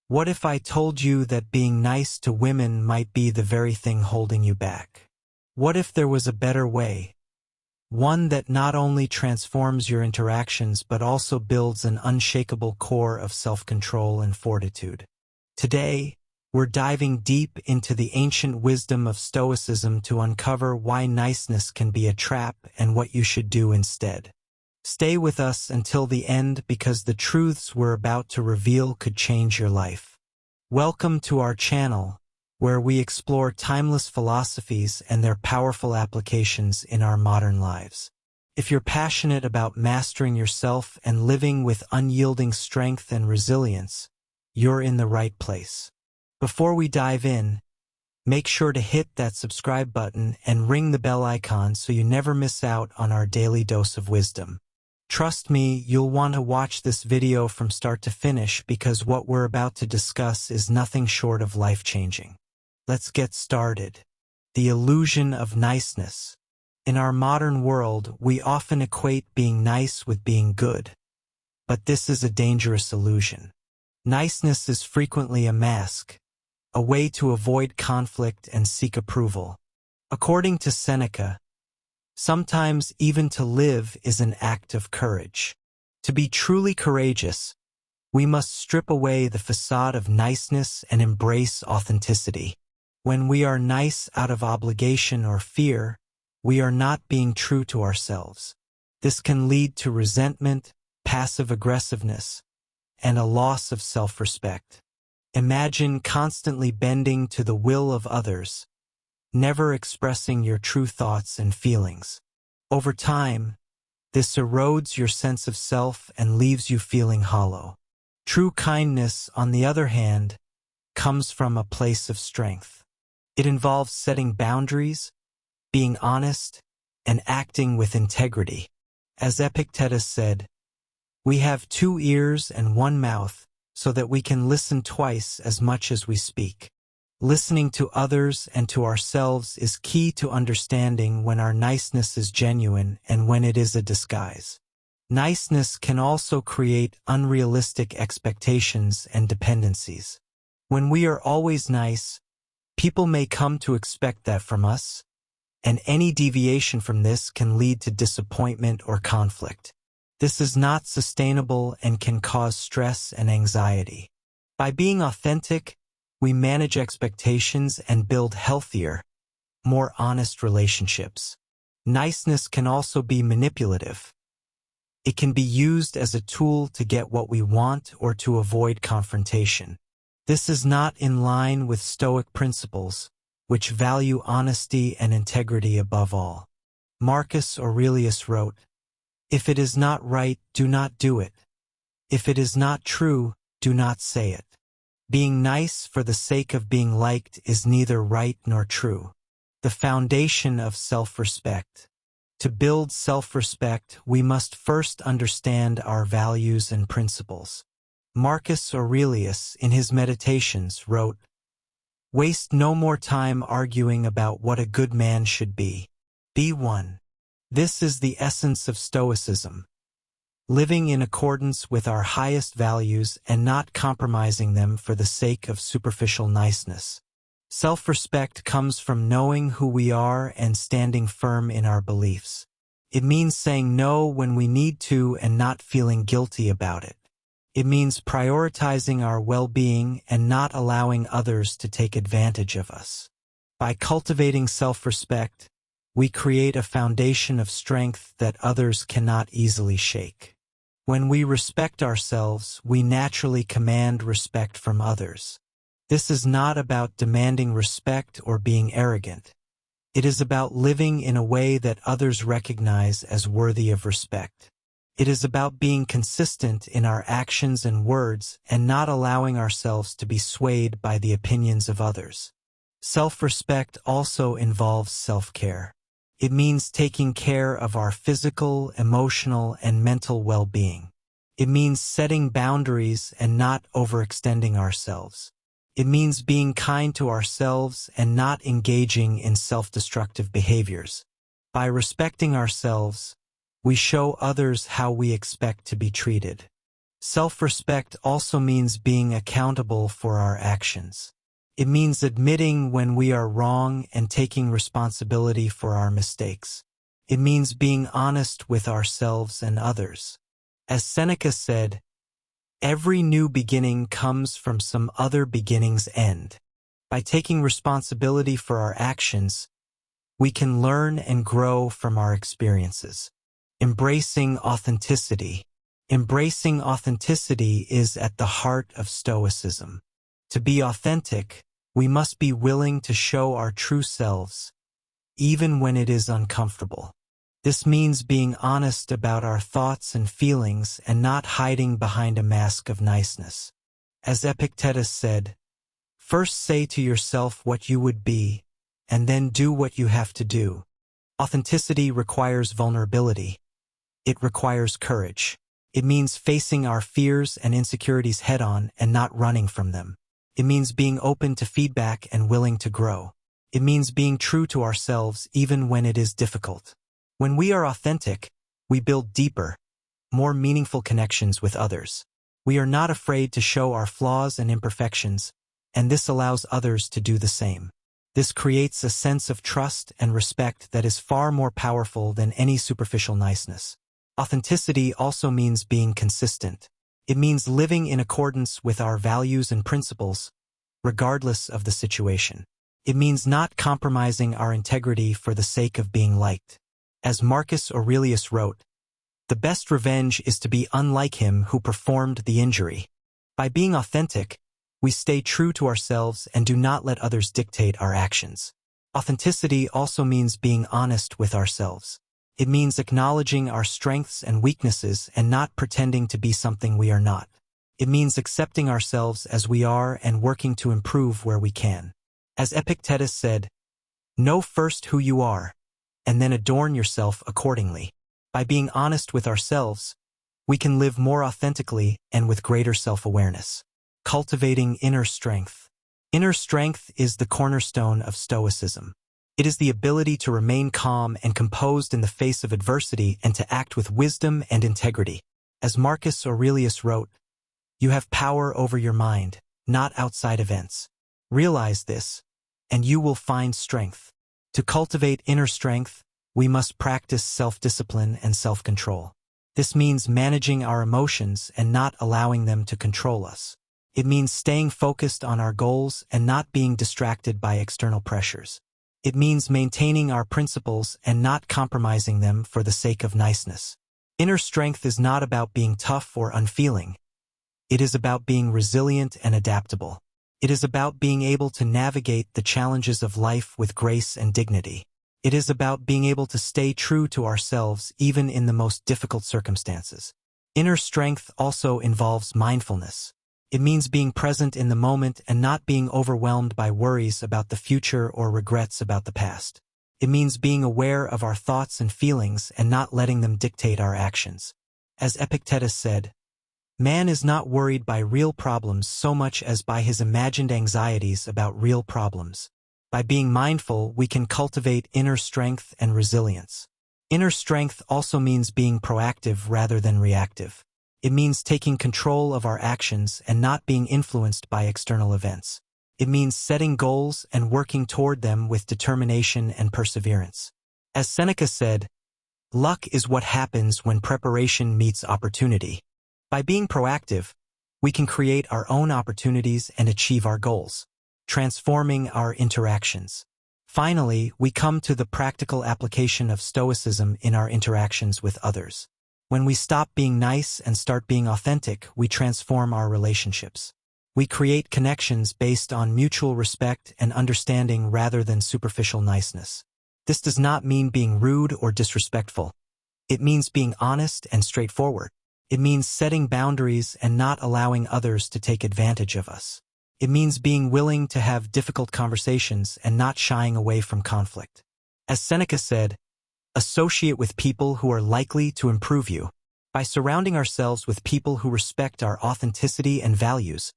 What if I told you that being nice to women might be the very thing holding you back? What if there was a better way? One that not only transforms your interactions but also builds an unshakable core of self-control and fortitude. Today, we're diving deep into the ancient wisdom of Stoicism to uncover why niceness can be a trap and what you should do instead. Stay with us until the end because the truths we're about to reveal could change your life. Welcome to our channel, where we explore timeless philosophies and their powerful applications in our modern lives. If you're passionate about mastering yourself and living with unyielding strength and resilience, you're in the right place. Before we dive in, make sure to hit that subscribe button and ring the bell icon so you never miss out on our daily dose of wisdom. Trust me, you'll want to watch this video from start to finish because what we're about to discuss is nothing short of life-changing. Let's get started. The illusion of niceness. In our modern world, we often equate being nice with being good. But this is a dangerous illusion. Niceness is frequently a mask, a way to avoid conflict and seek approval. According to Seneca, sometimes even to live is an act of courage. To be truly courageous, we must strip away the facade of niceness and embrace authenticity. When we are nice out of obligation or fear, we are not being true to ourselves. This can lead to resentment, passive aggressiveness, and a loss of self-respect. Imagine constantly bending to the will of others, never expressing your true thoughts and feelings. Over time, this erodes your sense of self and leaves you feeling hollow. True kindness, on the other hand, comes from a place of strength. It involves setting boundaries, being honest, and acting with integrity. As Epictetus said, "We have 2 ears and 1 mouth, so that we can listen twice as much as we speak." Listening to others and to ourselves is key to understanding when our niceness is genuine and when it is a disguise. Niceness can also create unrealistic expectations and dependencies. When we are always nice, people may come to expect that from us, and any deviation from this can lead to disappointment or conflict. This is not sustainable and can cause stress and anxiety. By being authentic, we manage expectations and build healthier, more honest relationships. Niceness can also be manipulative. It can be used as a tool to get what we want or to avoid confrontation. This is not in line with Stoic principles, which value honesty and integrity above all. Marcus Aurelius wrote, "If it is not right, do not do it. If it is not true, do not say it." Being nice for the sake of being liked is neither right nor true. The foundation of self-respect. To build self-respect, we must first understand our values and principles. Marcus Aurelius, in his Meditations, wrote, "Waste no more time arguing about what a good man should be. Be one." This is the essence of Stoicism. Living in accordance with our highest values and not compromising them for the sake of superficial niceness. Self-respect comes from knowing who we are and standing firm in our beliefs. It means saying no when we need to and not feeling guilty about it. It means prioritizing our well-being and not allowing others to take advantage of us. By cultivating self-respect, we create a foundation of strength that others cannot easily shake. When we respect ourselves, we naturally command respect from others. This is not about demanding respect or being arrogant. It is about living in a way that others recognize as worthy of respect. It is about being consistent in our actions and words and not allowing ourselves to be swayed by the opinions of others. Self-respect also involves self-care. It means taking care of our physical, emotional, and mental well-being. It means setting boundaries and not overextending ourselves. It means being kind to ourselves and not engaging in self-destructive behaviors. By respecting ourselves, we show others how we expect to be treated. Self-respect also means being accountable for our actions. It means admitting when we are wrong and taking responsibility for our mistakes. It means being honest with ourselves and others. As Seneca said, every new beginning comes from some other beginning's end. By taking responsibility for our actions, we can learn and grow from our experiences. Embracing authenticity. Embracing authenticity is at the heart of Stoicism. To be authentic, we must be willing to show our true selves, even when it is uncomfortable. This means being honest about our thoughts and feelings and not hiding behind a mask of niceness. As Epictetus said, "First say to yourself what you would be, and then do what you have to do." Authenticity requires vulnerability. It requires courage. It means facing our fears and insecurities head-on and not running from them. It means being open to feedback and willing to grow. It means being true to ourselves even when it is difficult. When we are authentic, we build deeper, more meaningful connections with others. We are not afraid to show our flaws and imperfections, and this allows others to do the same. This creates a sense of trust and respect that is far more powerful than any superficial niceness. Authenticity also means being consistent. It means living in accordance with our values and principles, regardless of the situation. It means not compromising our integrity for the sake of being liked. As Marcus Aurelius wrote, "The best revenge is to be unlike him who performed the injury." By being authentic, we stay true to ourselves and do not let others dictate our actions. Authenticity also means being honest with ourselves. It means acknowledging our strengths and weaknesses and not pretending to be something we are not. It means accepting ourselves as we are and working to improve where we can. As Epictetus said, "Know first who you are, and then adorn yourself accordingly." By being honest with ourselves, we can live more authentically and with greater self-awareness. Cultivating inner strength. Inner strength is the cornerstone of Stoicism. It is the ability to remain calm and composed in the face of adversity and to act with wisdom and integrity. As Marcus Aurelius wrote, "You have power over your mind, not outside events. Realize this, and you will find strength." To cultivate inner strength, we must practice self-discipline and self-control. This means managing our emotions and not allowing them to control us. It means staying focused on our goals and not being distracted by external pressures. It means maintaining our principles and not compromising them for the sake of niceness. Inner strength is not about being tough or unfeeling. It is about being resilient and adaptable. It is about being able to navigate the challenges of life with grace and dignity. It is about being able to stay true to ourselves even in the most difficult circumstances. Inner strength also involves mindfulness. It means being present in the moment and not being overwhelmed by worries about the future or regrets about the past. It means being aware of our thoughts and feelings and not letting them dictate our actions. As Epictetus said, "Man is not worried by real problems so much as by his imagined anxieties about real problems." By being mindful, we can cultivate inner strength and resilience. Inner strength also means being proactive rather than reactive. It means taking control of our actions and not being influenced by external events. It means setting goals and working toward them with determination and perseverance. As Seneca said, "Luck is what happens when preparation meets opportunity." By being proactive, we can create our own opportunities and achieve our goals, transforming our interactions. Finally, we come to the practical application of Stoicism in our interactions with others. When we stop being nice and start being authentic, we transform our relationships. We create connections based on mutual respect and understanding rather than superficial niceness. This does not mean being rude or disrespectful. It means being honest and straightforward. It means setting boundaries and not allowing others to take advantage of us. It means being willing to have difficult conversations and not shying away from conflict. As Seneca said, "Associate with people who are likely to improve you." By surrounding ourselves with people who respect our authenticity and values,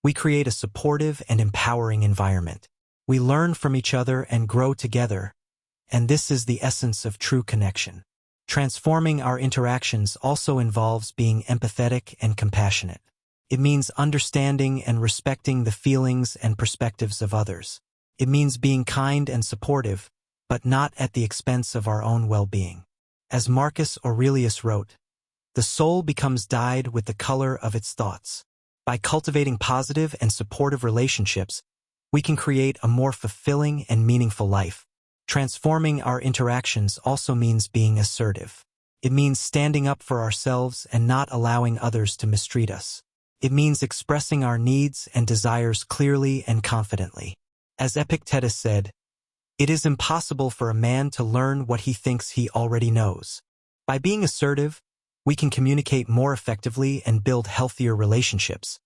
we create a supportive and empowering environment. We learn from each other and grow together, and this is the essence of true connection. Transforming our interactions also involves being empathetic and compassionate. It means understanding and respecting the feelings and perspectives of others. It means being kind and supportive, but not at the expense of our own well-being. As Marcus Aurelius wrote, "The soul becomes dyed with the color of its thoughts." By cultivating positive and supportive relationships, we can create a more fulfilling and meaningful life. Transforming our interactions also means being assertive. It means standing up for ourselves and not allowing others to mistreat us. It means expressing our needs and desires clearly and confidently. As Epictetus said, "It is impossible for a man to learn what he thinks he already knows." By being assertive, we can communicate more effectively and build healthier relationships.